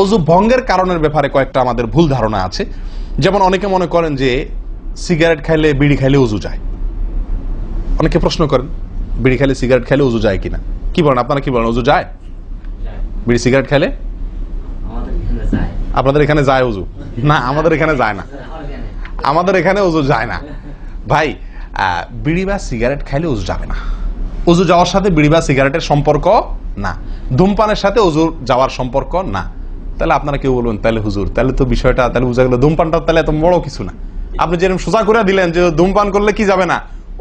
অজু ভঙ্গের কারণের ব্যাপারে কয়েকটা আমাদের ভুল ধারণা আছে। যেমন অনেকে মনে করেন যে সিগারেট খাইলে বিড়ি খাইলে অজু যায়। অনেকে প্রশ্ন করেন বিড়ি খাইলে সিগারেট খাইলে অজু যায় কিনা। কি বলেন আপনারা, কি বলেন, অজু যায়? বিড়ি সিগারেট খাইলে আপনাদের এখানে যায় অজু? না, আমাদের এখানে যায় না, আমাদের এখানে অজু যায় না ভাই। বিড়ি বা সিগারেট খাইলে অজু যাবে না। অজু যাওয়ার সাথে বিড়ি বা সিগারেটের সম্পর্ক না, ধূমপানের সাথে অজু যাওয়ার সম্পর্ক না। তাহলে আপনারা কেউ বলবেন তাহলে হুজুর তাহলে তো বিষয়টা তাহলে বুঝা গেল ধূমপানটা তাহলে এত বড় কিছু না। আপনি যেরকম সোজা করে দিলেন যে ধূমপান করলে কি যাবে না,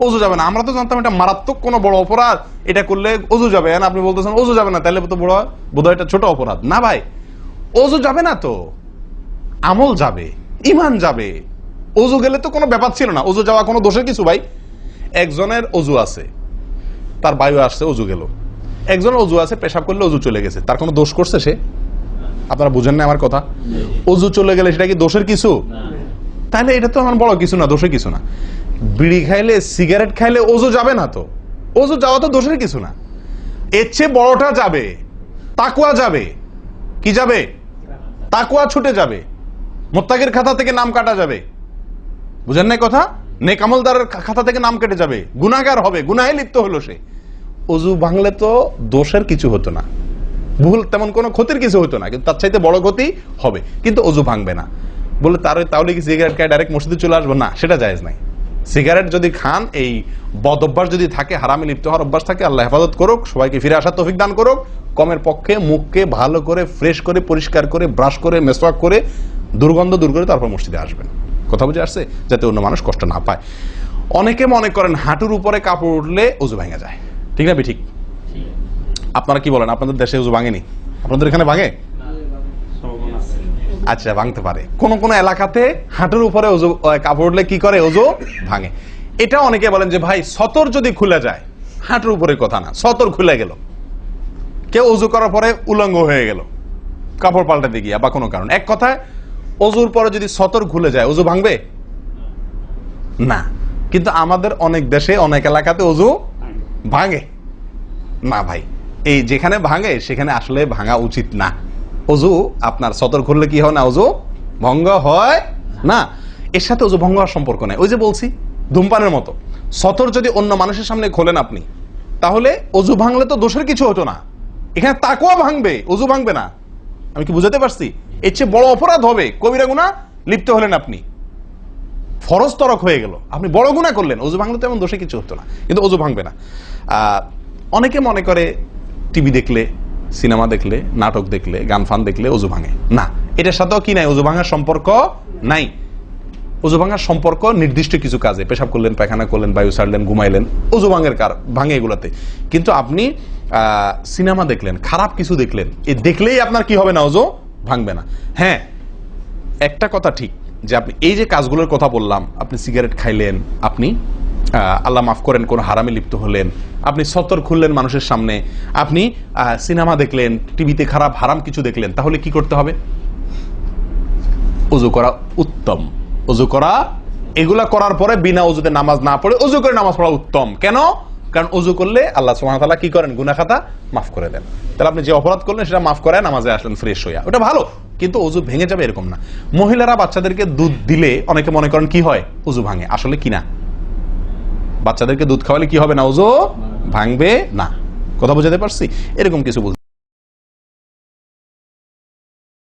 অজু যাবে না। আমরা তো জানতাম এটা মারাত্মক কোনো বড় অপরাধ, এটা করলে অজু যাবে। আপনি বলতেছেন অজু যাবে না, তাহলে তো বড় বোধহয় এটা ছোট অপরাধ না ভাই। অজু যাবে না তো আমল যাবে, ইমান যাবে। অজু গেলে তো কোনো ব্যাপার ছিল না, অজু যাওয়া কোনো দোষের কিছু ভাই। একজনের অজু আছে, তার বায়ু আসছে, অজু গেল। একজনের অজু আছে, পেশাব করলে অজু চলে গেছে, তার কোনো দোষ করছে সে? আপনারা বুঝেন না আমার কথা? অজু চলে গেলে সেটা কি দোষের কিছু? তাহলে এটা তো আমার বড় কিছু না, দোষের কিছু না। বিড়ি খাইলে সিগারেট খাইলে অজু যাবে না তো, অজু যাওয়া তো দোষের কিছু না। এর চেয়ে বড়টা যাবে, তাকওয়া যাবে। কি যাবে? তাকওয়া ছুটে যাবে, মুত্তাকির খাতা থেকে নাম কাটা যাবে। বুঝেন না কথা? নেক আমলদারের খাতা থেকে নাম কেটে যাবে, গুনাহগার হবে, গুনাহে লিপ্ত হলো সে। অজু ভাঙলে তো দোষের কিছু হতো না, ভুল তেমন কোনো ক্ষতির কিছু হতো না, কিন্তু তার চাইতে বড় ক্ষতি হবে। কিন্তু অজু ভাঙবে না বলে তাহলে কি সিগারেট খায় ডাইরেক্ট মসজিদে চলে আসবো? না, সেটা জায়েজ নাই। সিগারেট যদি খান, এই বদ অভ্যাস যদি থাকে, হারামে লিপ্ত হওয়ার অভ্যাস থাকে, আল্লাহ হেফাজত করুক, সবাইকে ফিরে আসার তৌফিক দান করুক। কমের পক্ষে মুখকে ভালো করে ফ্রেশ করে পরিষ্কার করে ব্রাশ করে মেসওয়াক করে দুর্গন্ধ দূর করে তারপর মসজিদে আসবেন। কথা বুঝে আসছে? যাতে অন্য মানুষ কষ্ট না পায়। অনেকে মনে করেন হাঁটুর উপরে কাপড় উঠলে অজু ভেঙে যায়। ঠিক না? ঠিক। আপনারা কি বলেন? আপনাদের দেশে অজু ভাঙেনি? আপনাদের এখানে ভাঙে? আচ্ছা, ভাঙতে পারে। কোন কোন এলাকাতে হাঁটুর উপরে অজু কাপড় উঠলে কি করে? অজু ভাঙে। এটা অনেকে বলেন যে ভাই সতর যদি খুলে যায়, হাঁটুর উপরে কথা না, সতর খুলে গেল, কেউ অজু করার পরে উলঙ্গ হয়ে গেল কাপড় পাল্টাতে গিয়া বা কোনো কারণ, এক কথায় অজুর পরে যদি সতর খুলে যায় অজু ভাঙবে না। কিন্তু আমাদের অনেক দেশে অনেক এলাকাতে অজু ভাঙে না ভাই। এই যেখানে ভাঙে সেখানে আসলে ভাঙা উচিত না। অজু আপনার সতর খুললে কি হয় না? অজু ভঙ্গ হয় না। এর সাথে অজু ভঙ্গ হওয়ার সম্পর্ক নেই। ওই যে বলছি ধূমপানের মতো, সতর যদি অন্য মানুষের সামনে খোলেন আপনি, তাহলে অজু ভাঙলে তো দোষের কিছু হতো না। এখানে তাকওয়া ভাঙবে, অজু ভাঙবে না। আমি কি বুঝাতে পারছি? এর চেয়ে বড় অপরাধ হবে, কবিরা গুনাহ লিপ্ত হলেন আপনি, ফরজ তরক হয়ে গেল, আপনি বড় গুনাহ করলেন। অজু ভাঙলে তো এমন দোষে কিছু হতো না, কিন্তু অজু ভাঙবে না। অনেকে মনে করে টিভি দেখলে, সিনেমা দেখলে, নাটক দেখলে, গান ফান দেখলে অজু ভাঙে না। এটার সাথেও কি নাই? অজু ভাঙার সম্পর্ক নাই। অজু ভাঙার সম্পর্ক নির্দিষ্ট কিছু কাজে, পেশাব করলেন, পায়খানা করলেন, বায়ু ছাড়লেন, ঘুমাইলেন, অজু ভাঙে এগুলাতে। কিন্তু আপনি সিনেমা দেখলেন, খারাপ কিছু দেখলেন, এই দেখলেই আপনার কি হবে না? অজু ভাঙবে না। হ্যাঁ, একটা কথা ঠিক যে আপনি এই যে কাজগুলোর কথা বললাম, আপনি সিগারেট খাইলেন, আপনি আল্লাহ মাফ করেন কোন হারামে লিপ্ত হলেন, আপনি সতর খুললেন মানুষের সামনে, আপনি সিনেমা দেখলেন, টিভিতে খারাপ হারাম কিছু দেখলেন, তাহলে কি করতে হবে? অজু করা উত্তম। অজু করা, এগুলা করার পরে বিনা অজুতে নামাজ না পড়ে অজু করে নামাজ পড়া উত্তম। কেন? কারণ অজু করলে আল্লাহ সুবহানাহু ওয়া তাআলা কি করেন? গুনাহ খাতা মাফ করে দেন। তাহলে আপনি যে অপরাধ করলেন সেটা মাফ করে নামাজে আসলেন ফ্রেশ হইয়া, ওটা ভালো। কিন্তু অজু ভেঙে যাবে এরকম না। মহিলারা বাচ্চাদেরকে দুধ দিলে অনেকে মনে করেন কি হয়? অজু ভাঙে। আসলে কি না, বাচ্চাদেরকে দুধ খাওয়ালে কি হবে না? অজু ভাঙবে না। কথা বুঝাতে পারছি? এরকম কিছু